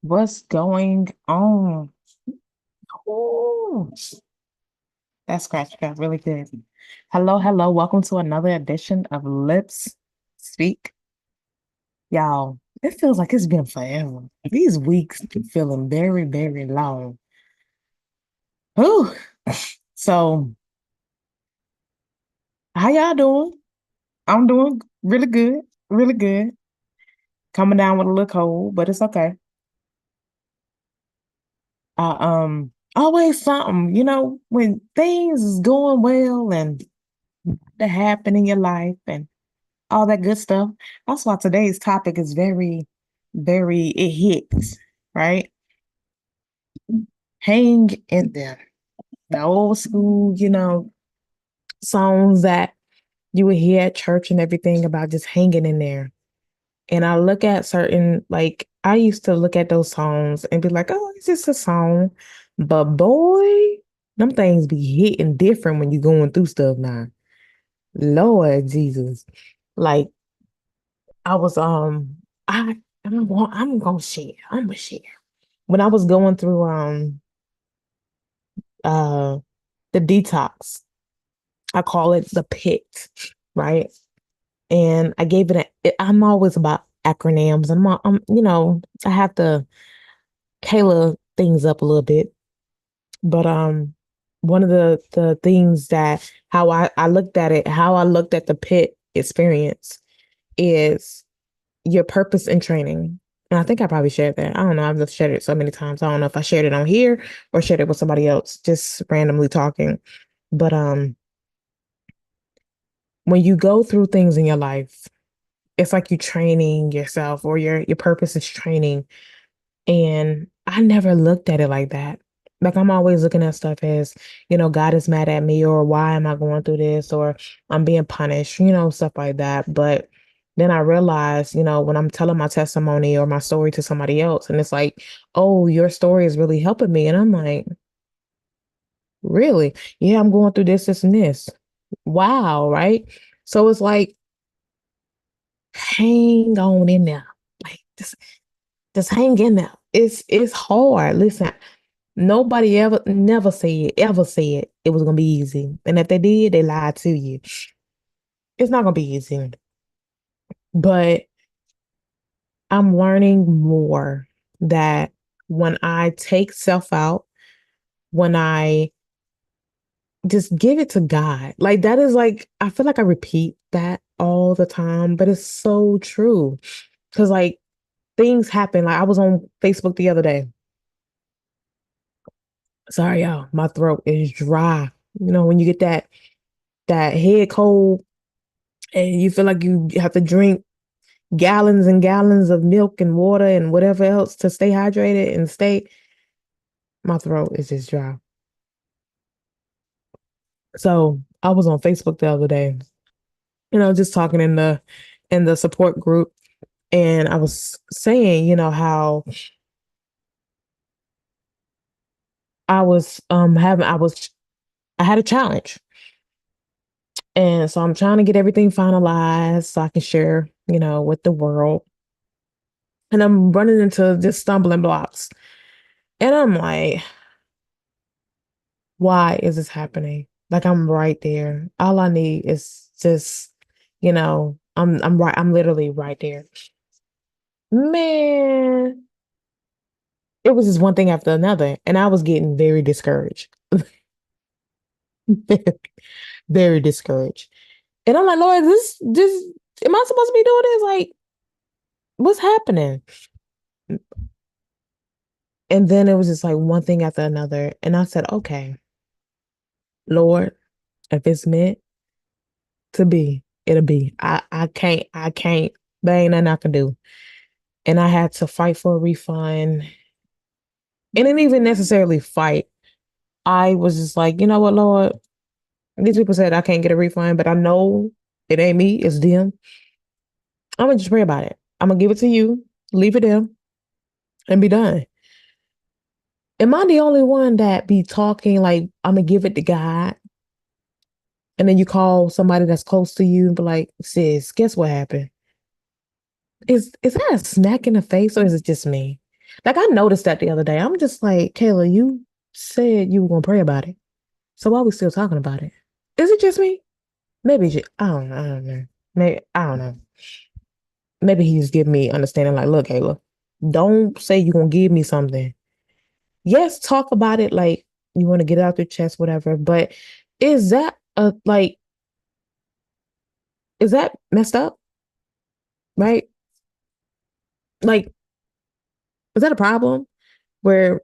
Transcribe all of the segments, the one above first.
What's going on? Ooh, that scratch got really good. Hello, hello. Welcome to another edition of Lips Speak. Y'all, it feels like it's been forever. These weeks been feeling very, very long. Ooh. So, how y'all doing? I'm doing really good, really good. Coming down with a little cold, but it's okay. Always something, when things is going well and that happen in your life and all that good stuff. That's why today's topic is very, very, it hits, right? Hang in there. The old school, songs that you would hear at church and everything about just hanging in there. And I look at certain, like, I used to look at those songs and be like, oh, it's just a song. But boy, them things be hitting different when you're going through stuff now. Lord Jesus. Like, I was I'm gonna share. I'm gonna share. When I was going through uh the detox, I call it the pit, right? And I gave I'm always about acronyms. I have to tailor things up a little bit. But one of the things that how I looked at it, how I looked at the pit experience is your purpose in training. And I think I probably shared that. I don't know. I've just shared it so many times. I don't know if I shared it on here or shared it with somebody else, just randomly talking. But when you go through things in your life, it's like you training yourself or your purpose is training. And I never looked at it like that. Like I'm always looking at stuff as, God is mad at me or why am I going through this or I'm being punished, stuff like that. But then I realized, when I'm telling my testimony or my story to somebody else and it's like, oh, your story is really helping me. And I'm like, really? Yeah, I'm going through this, this, and this. Wow, right? So it's like, hang on in there. Like just hang in there. It's hard. Listen, nobody ever said it was gonna be easy. And if they did, they lied to you. It's not gonna be easy. But I'm learning more that when I take self out, when I just give it to God, like that is like I feel like I repeat that all the time, but it's so true. Cause like things happen. Like I was on Facebook the other day. Sorry, y'all, my throat is dry. When you get that head cold and you feel like you have to drink gallons and gallons of milk and water and whatever else to stay hydrated and my throat is just dry. So I was on Facebook the other day, just talking in the support group, and I was saying, how I had a challenge. And so I'm trying to get everything finalized so I can share, with the world. And I'm running into just stumbling blocks. And I'm like, why is this happening? Like I'm right there. All I need is just, I'm right, I'm literally right there. Man, it was just one thing after another. And I was getting very discouraged. Very discouraged. And I'm like, Lord, this am I supposed to be doing this? Like, what's happening? And then it was just like one thing after another. And I said, okay, Lord, if it's meant to be, it'll be. I can't, there ain't nothing I can do. And I had to fight for a refund. And didn't even necessarily fight. I was just like, you know what, Lord, these people said I can't get a refund, but I know it ain't me, it's them. I'm gonna just pray about it. I'm gonna give it to you, leave it there, and be done. Am I the only one that be talking like I'm gonna give it to God? And then you call somebody that's close to you and be like, sis, guess what happened? Is that a smack in the face or is it just me? Like I noticed that the other day. I'm just like, Kayla, you said you were gonna pray about it. So why are we still talking about it? Is it just me? Maybe I don't know. Maybe I don't know. Maybe he's giving me understanding like, look, Kayla, don't say you're gonna give me something. Yes, talk about it like you want to get it out your chest, whatever. But is that is that messed up? Right? Like, is that a problem? Where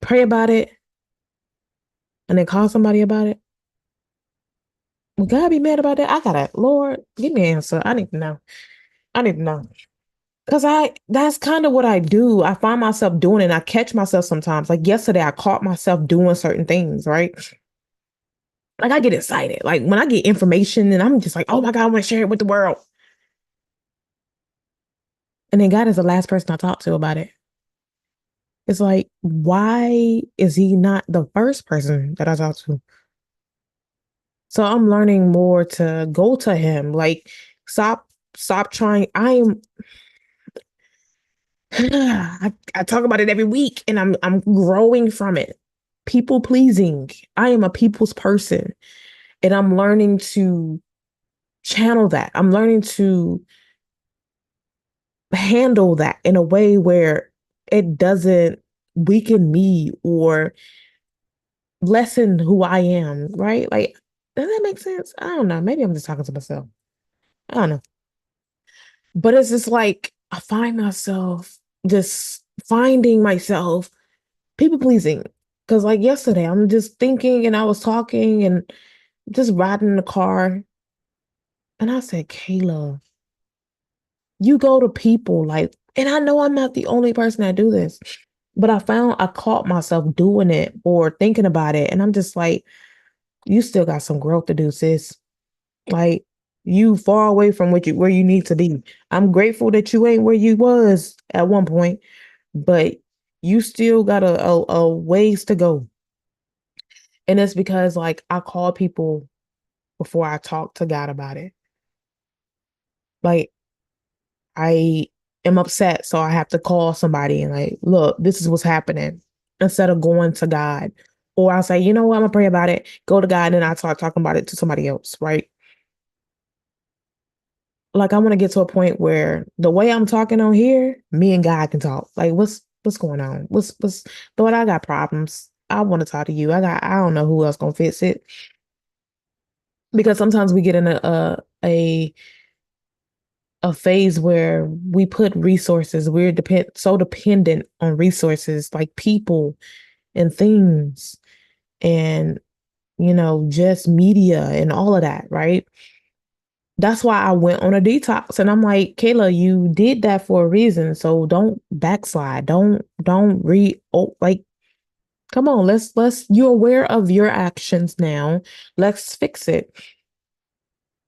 pray about it and then call somebody about it? Would God be mad about that? I gotta, Lord, give me an answer. I need to know. I need to know. Cause that's kind of what I do. I find myself doing it and I catch myself sometimes. Like yesterday, I caught myself doing certain things, right? Like I get excited. Like when I get information and I'm just like, oh my God, I want to share it with the world. And then God is the last person I talk to about it. It's like, why is he not the first person that I talk to? So I'm learning more to go to him. Like, stop trying. I talk about it every week and I'm growing from it. People pleasing. I am a people's person. And I'm learning to channel that. I'm learning to handle that in a way where it doesn't weaken me or lessen who I am, right? Like, does that make sense? I don't know. Maybe I'm just talking to myself. I don't know. But it's just like I find myself just finding myself people pleasing. Cause like yesterday, I'm just thinking and I was talking and just riding in the car. And I said, Kayla, you go to people like, and I know I'm not the only person that do this, but I caught myself doing it or thinking about it. And I'm just like, you still got some growth to do, sis. Like you far away from where you need to be. I'm grateful that you ain't where you was at one point, but you still got a ways to go. And it's because like I call people before I talk to God about it. Like I am upset, so I have to call somebody and like, look, this is what's happening instead of going to God. Or I'll say, you know what, I'm gonna pray about it, go to God, and then I start talking about it to somebody else, right? Like I want to get to a point where the way I'm talking on here, me and God can talk. Like what's going on? What's Lord, I got problems. I want to talk to you. I don't know who else gonna fix it. Because sometimes we get in a phase where we put resources, we're dependent on resources like people and things and just media and all of that, right? That's why I went on a detox and I'm like, Kayla, you did that for a reason. So don't backslide. Don't like, come on, you're aware of your actions now. Let's fix it.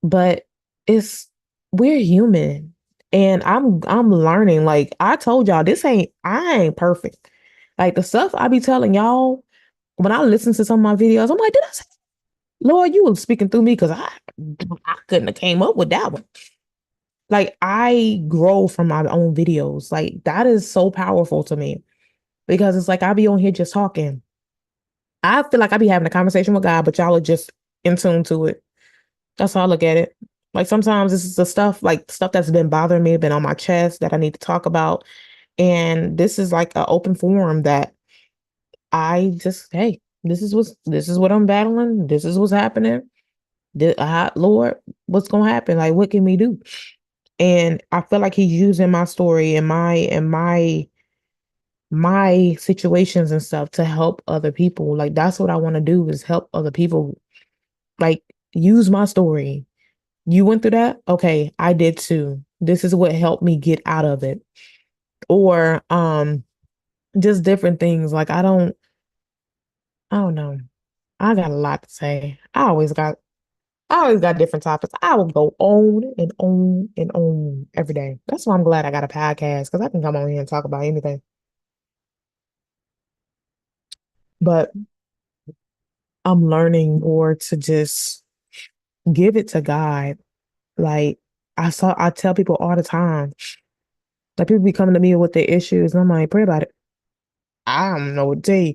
But it's we're human. And I'm learning. Like I told y'all, I ain't perfect. Like the stuff I be telling y'all when I listen to some of my videos, I'm like, did I say, Lord, you were speaking through me because I couldn't have came up with that one. Like I grow from my own videos. Like that is so powerful to me because it's like I be on here just talking. I feel like I be having a conversation with God, but y'all are just in tune to it. That's how I look at it. Like sometimes this is the stuff, like stuff that's been bothering me, been on my chest that I need to talk about. And this is like an open forum that I just, hey, this is what I'm battling. This is what's happening. Lord, what's gonna happen? Like, what can we do? And I feel like he's using my story and my situations and stuff to help other people. Like that's what I want to do is help other people. Like use my story. You went through that? Okay, I did too. This is what helped me get out of it. Or just different things. Like I don't know. I got a lot to say. I always got different topics. I will go on and on and on every day. That's why I'm glad I got a podcast because I can come on here and talk about anything. But I'm learning more to just give it to God. Like I tell people all the time, Like people be coming to me with their issues, and I'm like, pray about it. I don't know what to tell you.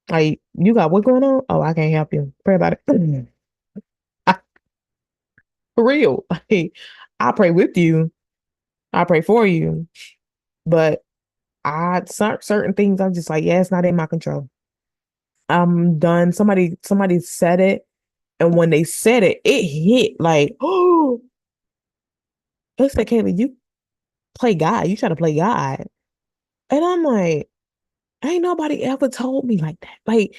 Like, you got what going on? Oh, I can't help you. Pray about it. For real. Like, I pray with you. I pray for you. But certain things, I'm just like, yeah, it's not in my control. I'm done. Somebody said it, and when they said it, it hit like, oh, they said, Kayla, you play God. You try to play God. And I'm like, ain't nobody ever told me like that. Like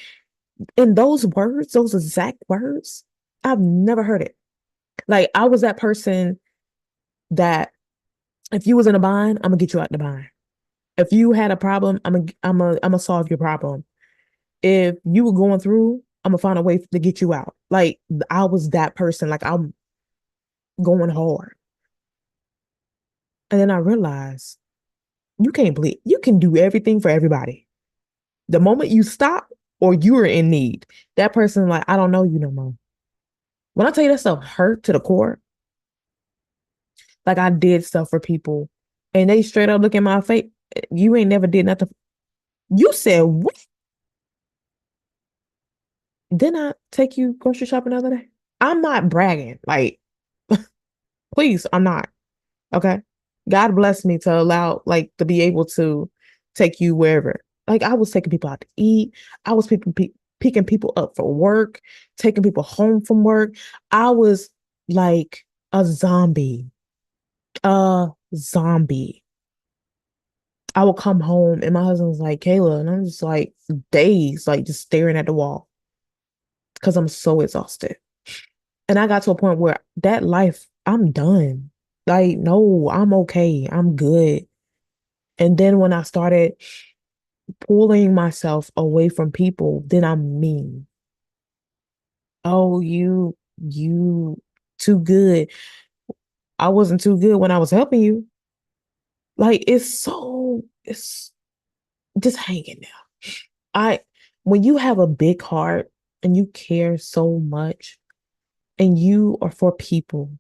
in those words, those exact words, I've never heard it. Like I was that person that if you was in a bind, I'm gonna get you out the bind. If you had a problem, I'm gonna solve your problem. If you were going through, I'm gonna find a way to get you out. Like I was that person. Like I'm going hard. And then I realized you can't believe you can do everything for everybody. The moment you stop or you're in need, that person like, I don't know you no more. When I tell you that stuff hurt to the core, like I did stuff for people and they straight up look in my face. You ain't never did nothing. You said what? Didn't I take you grocery shopping the other day? I'm not bragging. Like, please, I'm not. Okay. God bless me to allow, like, to be able to take you wherever. Like, I was taking people out to eat. I was picking people up for work, taking people home from work. I was like a zombie, a zombie. I would come home and my husband was like, Kayla, and I'm just like days, like just staring at the wall because I'm so exhausted. And I got to a point where that life, I'm done. Like, no, I'm okay. I'm good. And then when I started pulling myself away from people, then I'm mean. Oh, you too good. I wasn't too good when I was helping you. Like it's just hanging there. I when you have a big heart and you care so much and you are for people,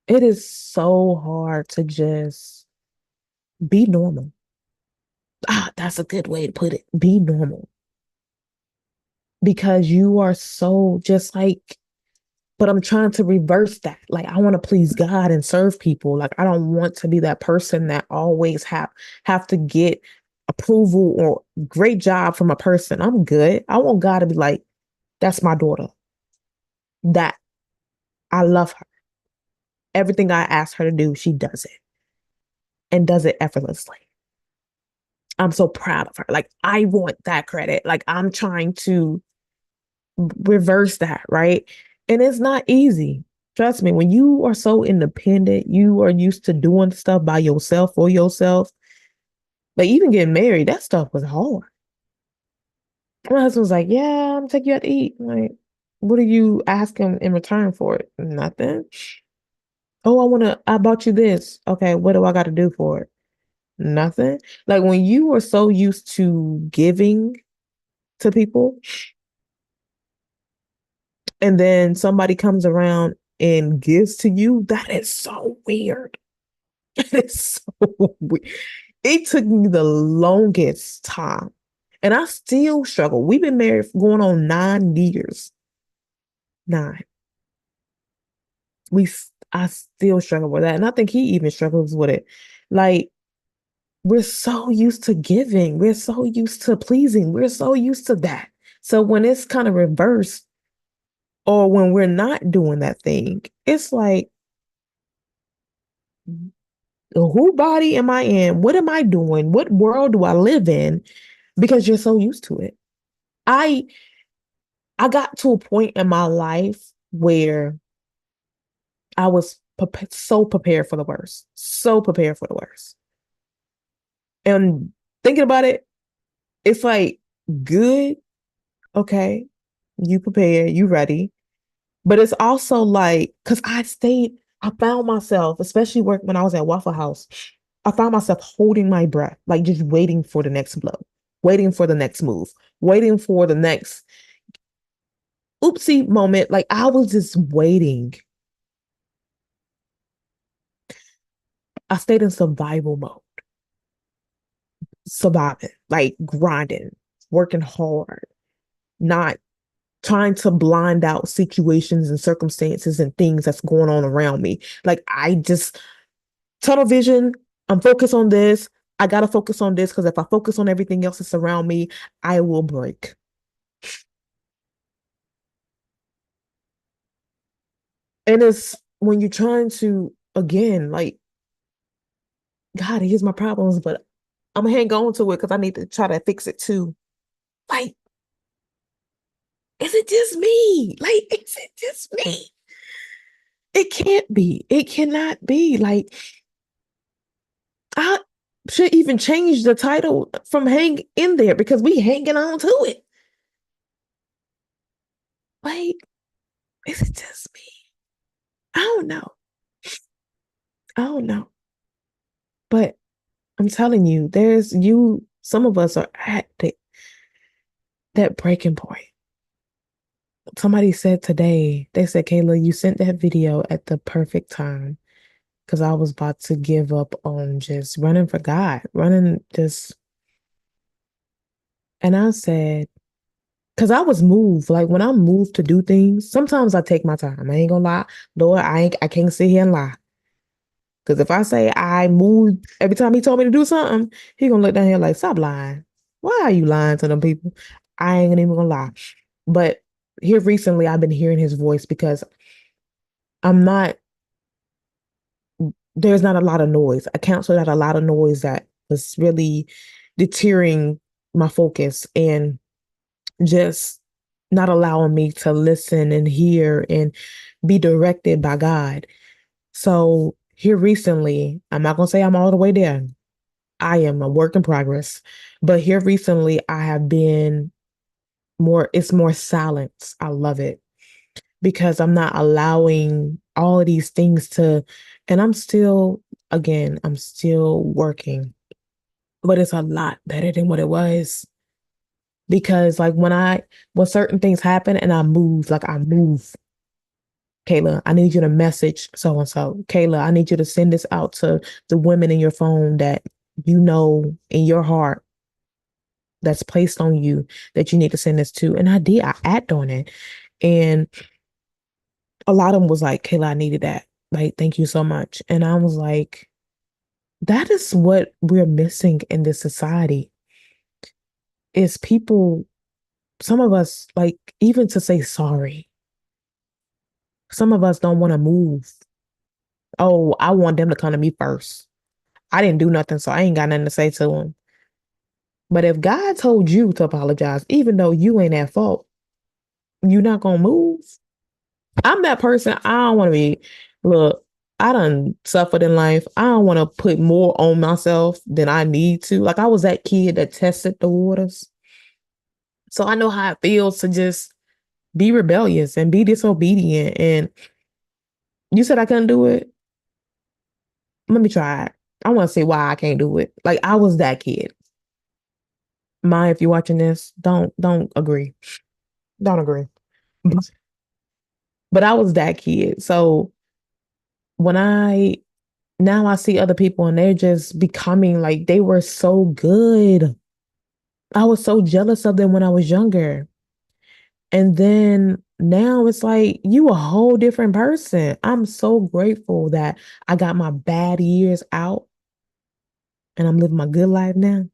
it is so hard to just be normal. Ah, that's a good way to put it. Be normal because you are so just like, but I'm trying to reverse that. Like I want to please God and serve people. Like I don't want to be that person that always have to get approval or great job from a person. I'm good. I want God to be like, that's my daughter. That I love her. Everything I ask her to do, she does it and does it effortlessly. I'm so proud of her. Like I want that credit. Like I'm trying to reverse that, right? And it's not easy. Trust me, when you are so independent, you are used to doing stuff by yourself for yourself. Like even getting married, that stuff was hard. My husband was like, yeah, I'm taking you out to eat. I'm like, what do you ask him in return for it? Nothing. Oh, I bought you this. Okay, what do I got to do for it? Nothing. Like when you are so used to giving to people and then somebody comes around and gives to you, that is so weird. It is so weird. It took me the longest time. And I still struggle. We've been married for going on 9 years. 9. I still struggle with that. And I think he even struggles with it. Like, we're so used to giving. We're so used to pleasing. We're so used to that. So when it's kind of reversed, or when we're not doing that thing, it's like, who body am I in? What am I doing? What world do I live in? Because you're so used to it. I I got to a point in my life where I was so prepared for the worst, so prepared for the worst. And thinking about it, it's like good, okay, you prepared, you ready. But it's also like, because I found myself, especially when I was at Waffle House, I found myself holding my breath, like just waiting for the next blow, waiting for the next move, waiting for the next oopsie moment. Like I was just waiting. I stayed in survival mode, surviving, like grinding, working hard, not trying to blind out situations and circumstances and things that's going on around me. Like I just tunnel vision, I'm focused on this. I gotta focus on this because if I focus on everything else that's around me, I will break. And it's when you're trying to, again, like, God, here's my problems, but I'm gonna hang on to it because I need to try to fix it too. Like, is it just me? Like, is it just me? It can't be. It cannot be. Like, I should even change the title from hang in there because we hanging on to it. Like, is it just me? I don't know. I don't know. But I'm telling you, some of us are at that breaking point. Somebody said today, they said, Kayla, you sent that video at the perfect time because I was about to give up on just running for God, running just, and I said, because I was moved. Like when I'm moved to do things, sometimes I take my time. I ain't gonna lie. Lord, I can't sit here and lie. Because if I say I moved every time he told me to do something, he gonna look down here like, stop lying. Why are you lying to them people? I ain't even gonna lie. But here recently, I've been hearing his voice because I'm not, there's not a lot of noise. I counseled out a lot of noise that was really deterring my focus and just not allowing me to listen and hear and be directed by God. So here recently, I'm not gonna say I'm all the way there. I am a work in progress. But here recently, I have been it's more silence. I love it because I'm not allowing all of these things and I'm still working, but it's a lot better than what it was. Because like when certain things happen and I move, Kayla, I need you to message so and so. Kayla, I need you to send this out to the women in your phone that you know in your heart that's placed on you that you need to send this to. And I did, I act on it. And a lot of them was like, Kayla, I needed that. Like, thank you so much. And I was like, that is what we're missing in this society is people, some of us, like, even to say sorry, some of us don't want to move. Oh, I want them to come to me first. I didn't do nothing, so I ain't got nothing to say to them. But if God told you to apologize, even though you ain't at fault, you're not gonna move. I'm that person. I don't want to be, look, I done suffered in life. I don't want to put more on myself than I need to. Like I was that kid that tested the waters. So I know how it feels to just be rebellious and be disobedient. And you said I couldn't do it. Let me try it. I want to say why I can't do it. Like I was that kid. Ma, if you're watching this, don't agree. Don't agree. But I was that kid. So when now I see other people and they're just becoming like they were so good. I was so jealous of them when I was younger. And then now it's like you a whole different person. I'm so grateful that I got my bad years out and I'm living my good life now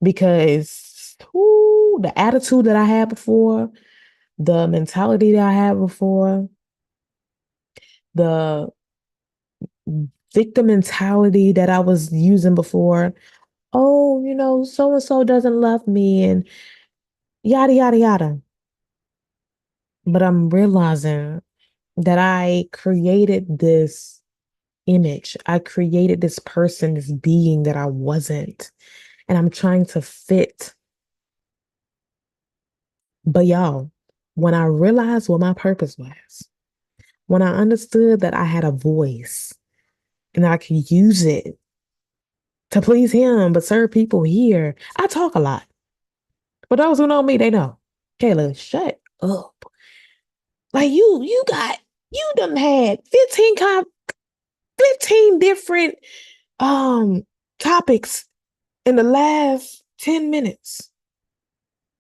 because the attitude that I had before, the mentality that I had before, the victim mentality that I was using before. Oh, so and so doesn't love me and yada, yada, yada. But I'm realizing that I created this image. I created this person, this being that I wasn't. And I'm trying to fit. But y'all, when I realized what my purpose was, when I understood that I had a voice and I could use it to please him, but serve people here, I talk a lot. For those who know me, they know. Kayla, shut up. Like you done had 15 different topics in the last 10 minutes.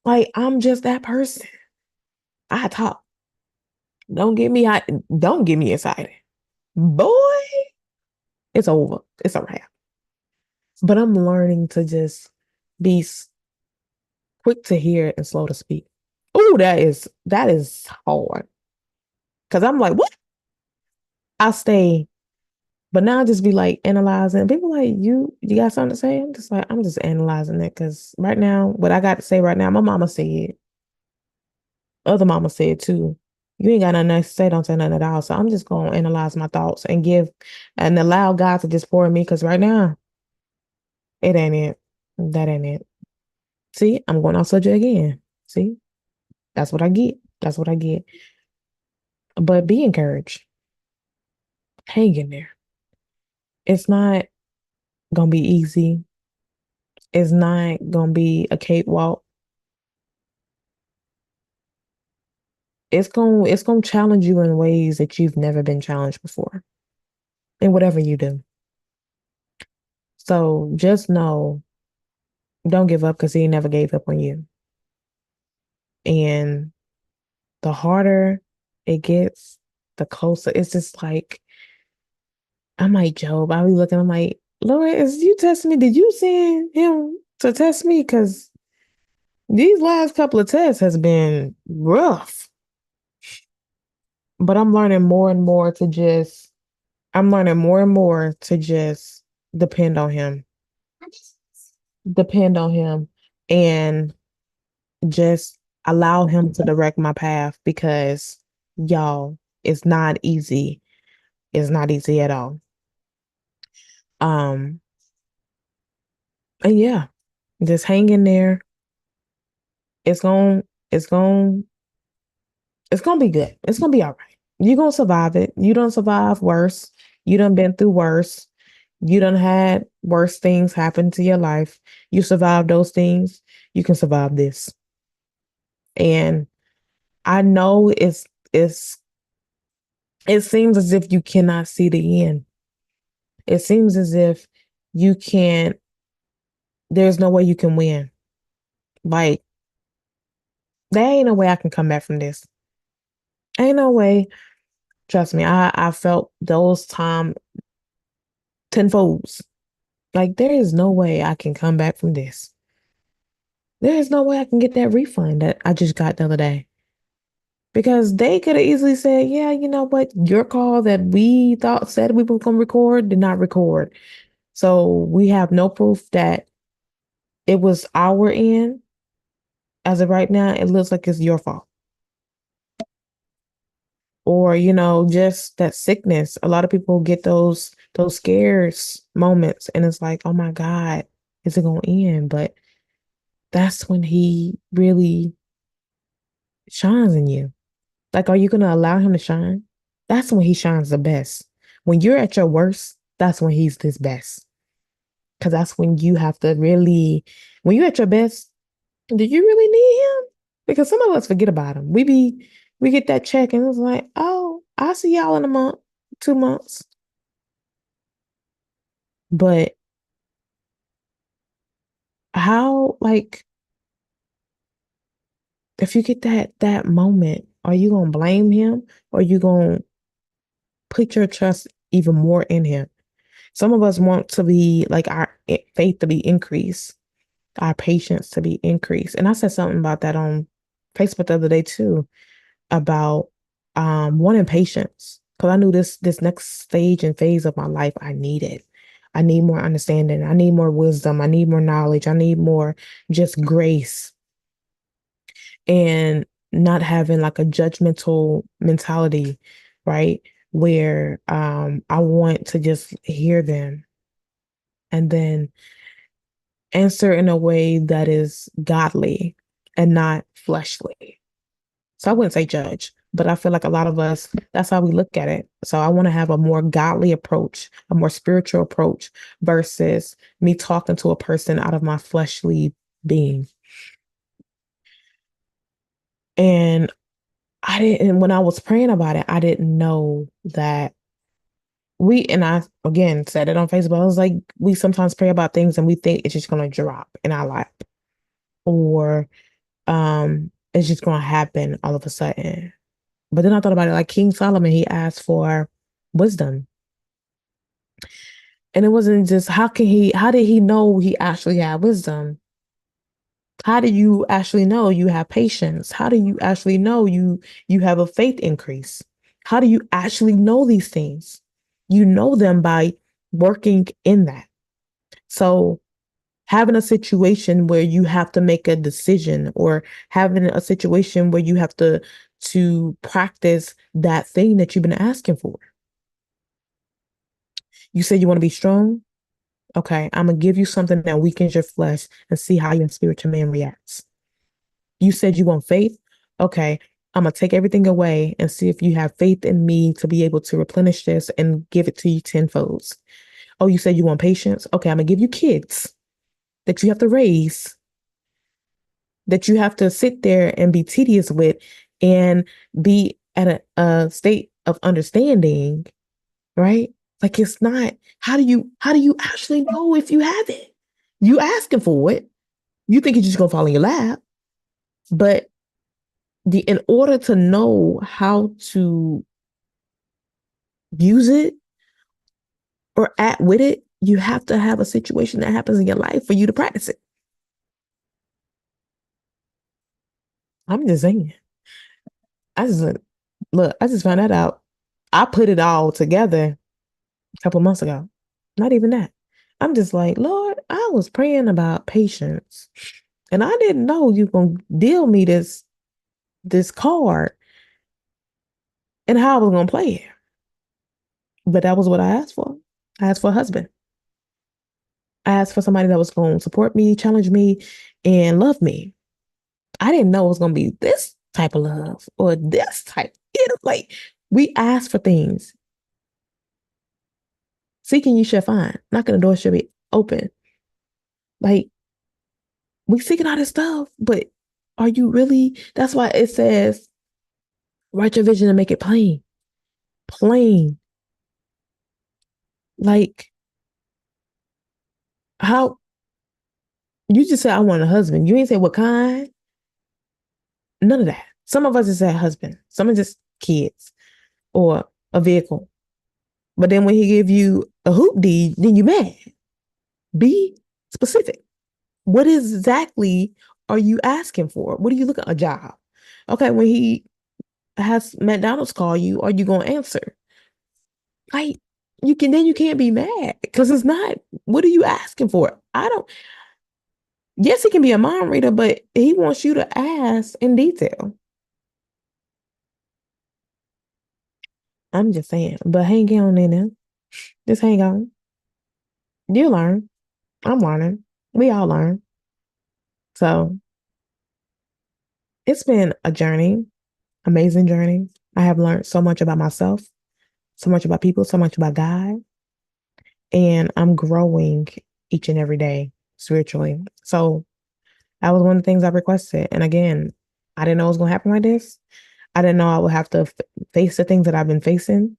Like, I'm just that person. I talk. Don't get me excited. Boy, it's over. It's a wrap. But I'm learning to just be quick to hear and slow to speak. Oh, that is hard. Cause I'm like, what? I stay, but now I just be like analyzing. People like, you got something to say? I'm just like, I'm just analyzing it. Cause right now, what I got to say right now, my mama said, other mama said too. You ain't got nothing nice to say, don't say nothing at all. So I'm just gonna analyze my thoughts and give and allow God to just pour in me. Cause right now, it ain't it. That ain't it. See, I'm going off subject again. See, that's what I get. That's what I get. But be encouraged. Hang in there. It's not gonna be easy. It's not gonna be a cakewalk. It's gonna challenge you in ways that you've never been challenged before in whatever you do. So just know, don't give up because he never gave up on you. And the harder it gets, the closer. It's just like I'm like Job. I be looking. I'm like, Lord, is you testing me? Did you send him to test me? Because these last couple of tests has been rough. But I'm learning more and more to just depend on him. Depend on him and just allow him to direct my path because y'all, it's not easy. It's not easy at all. Um, and yeah, just hang in there. It's going it's going it's gonna be good. It's gonna be all right. You're gonna survive it. You don't survive worse. You done been through worse. You done had worse things happen to your life. You survived those things. You can survive this. And I know it's it seems as if you cannot see the end. It seems as if you can't, there's no way you can win. Like, there ain't no way I can come back from this. Ain't no way. Trust me, I felt those time tenfolds. Like, there is no way I can come back from this. There is no way I can get that refund that I just got the other day. Because they could have easily said, yeah, you know what? Your call that we thought said we were going to record did not record. So we have no proof that it was our end. As of right now, it looks like it's your fault. Or, just that sickness. A lot of people get those scares moments and it's like, oh my God, is it gonna end? But that's when he really shines in you. Like, are you gonna allow him to shine? That's when he shines the best. When you're at your worst, that's when he's his best. Because that's when you have to really, when you're at your best, do you really need him? Because some of us forget about him. We get that check and it's like, oh, I'll see y'all in a month, 2 months. But how, like, if you get that moment, are you gonna blame him or are you gonna put your trust even more in him? Some of us want to be like our faith to be increased, our patience to be increased. And I said something about that on Facebook the other day too, about wanting patience. Because I knew this next stage and phase of my life I needed. I need more understanding. I need more wisdom. I need more knowledge. I need more just grace and not having like a judgmental mentality, right? Where I want to just hear them and then answer in a way that is godly and not fleshly. So I wouldn't say judge, but I feel like a lot of us, that's how we look at it. So I want to have a more godly approach, a more spiritual approach versus me talking to a person out of my fleshly being. And when I was praying about it, I didn't know that and I again said it on Facebook. I was like, we sometimes pray about things and we think it's just gonna drop in our lap, or it's just gonna happen all of a sudden. But then I thought about it, like King Solomon, he asked for wisdom. And it wasn't just how did he know he actually had wisdom? How do you actually know you have patience? How do you actually know you have a faith increase? How do you actually know these things? You know them by working in that. So having a situation where you have to make a decision, or having a situation where you have to practice that thing that you've been asking for. You said you want to be strong. Okay, I'm gonna give you something that weakens your flesh and see how your spiritual man reacts. You said you want faith. Okay, I'm gonna take everything away and see if you have faith in me to be able to replenish this and give it to you tenfold. Oh, you said you want patience. Okay, I'm gonna give you kids that you have to raise, that you have to sit there and be tedious with, and be at a state of understanding, right? Like it's not, how do you actually know if you have it? You asking for it. You think it's just gonna fall in your lap. But in order to know how to use it or act with it, you have to have a situation that happens in your life for you to practice it. I'm just saying. I just look, I just found that out. I put it all together a couple months ago. Not even that. I'm just like, Lord, I was praying about patience. And I didn't know you gonna deal me this card and how I was gonna play it. But that was what I asked for. I asked for a husband. I asked for somebody that was going to support me, challenge me, and love me. I didn't know it was going to be this type of love or this type. Like we asked for things. Seeking you shall find. Knocking the door shall be open. Like we seeking all this stuff, but are you really? That's why it says, write your vision and make it plain. Plain. Like how you just said, I want a husband. You ain't say what kind. None of that. Some of us just said husband. Some are just kids or a vehicle. But then when he give you a hoop deed, then you mad. Be specific. What exactly are you asking for? What are you looking at? A job? Okay, when he has McDonald's call you, are you gonna answer? Like you can't be mad because it's not. What are you asking for? I don't. Yes, he can be a mind reader, but he wants you to ask in detail. I'm just saying, but hang on in there. Just hang on. You learn. I'm learning. We all learn. So it's been a journey, amazing journey. I have learned so much about myself, so much about people, so much about God, and I'm growing each and every day spiritually. So that was one of the things I requested. And again, I didn't know it was going to happen like this. I didn't know I would have to face the things that I've been facing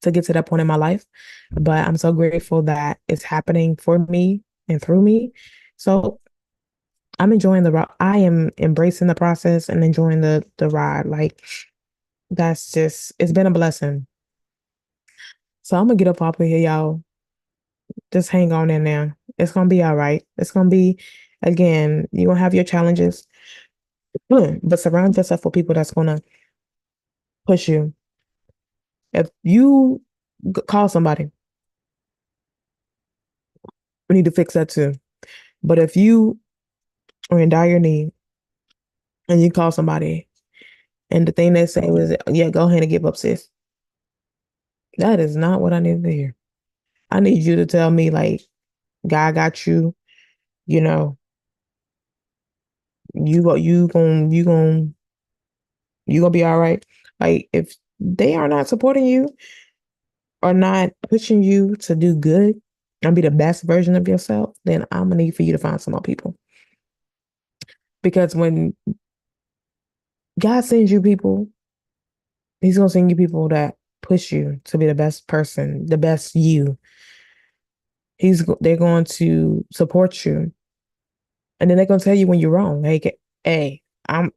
to get to that point in my life. But I'm so grateful that it's happening for me and through me. So I'm enjoying I am embracing the process and enjoying the ride. Like that's just, it's been a blessing. So I'm gonna get up off of here, y'all. Just hang on in there. It's gonna be all right. It's gonna be, again, you're gonna have your challenges, but surround yourself with people that's gonna push you. If you call somebody, we need to fix that too. But if you are in dire need and you call somebody and the thing they say was, yeah, go ahead and give up, sis. That is not what I need to hear. I need you to tell me, like, God got you, you know, you gonna be all right. Like if they are not supporting you or not pushing you to do good and be the best version of yourself, then I'm gonna need for you to find some more people. Because when God sends you people, He's gonna send you people that push you to be the best person, the best you. They're going to support you, and then they're going to tell you when you're wrong. Hey, I'm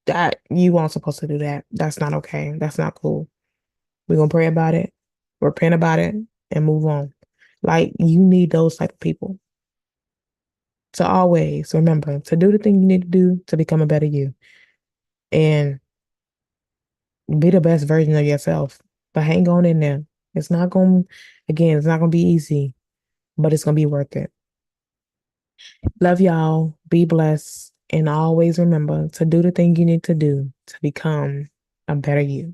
that you weren't supposed to do that. That's not okay. That's not cool. We're gonna pray about it, repent about it, and move on. Like you need those type of people to always remember to do the thing you need to do to become a better you and be the best version of yourself. But hang on in there. It's not gonna, again, it's not gonna be easy, but it's gonna be worth it. Love y'all. Be blessed. And always remember to do the thing you need to do to become a better you.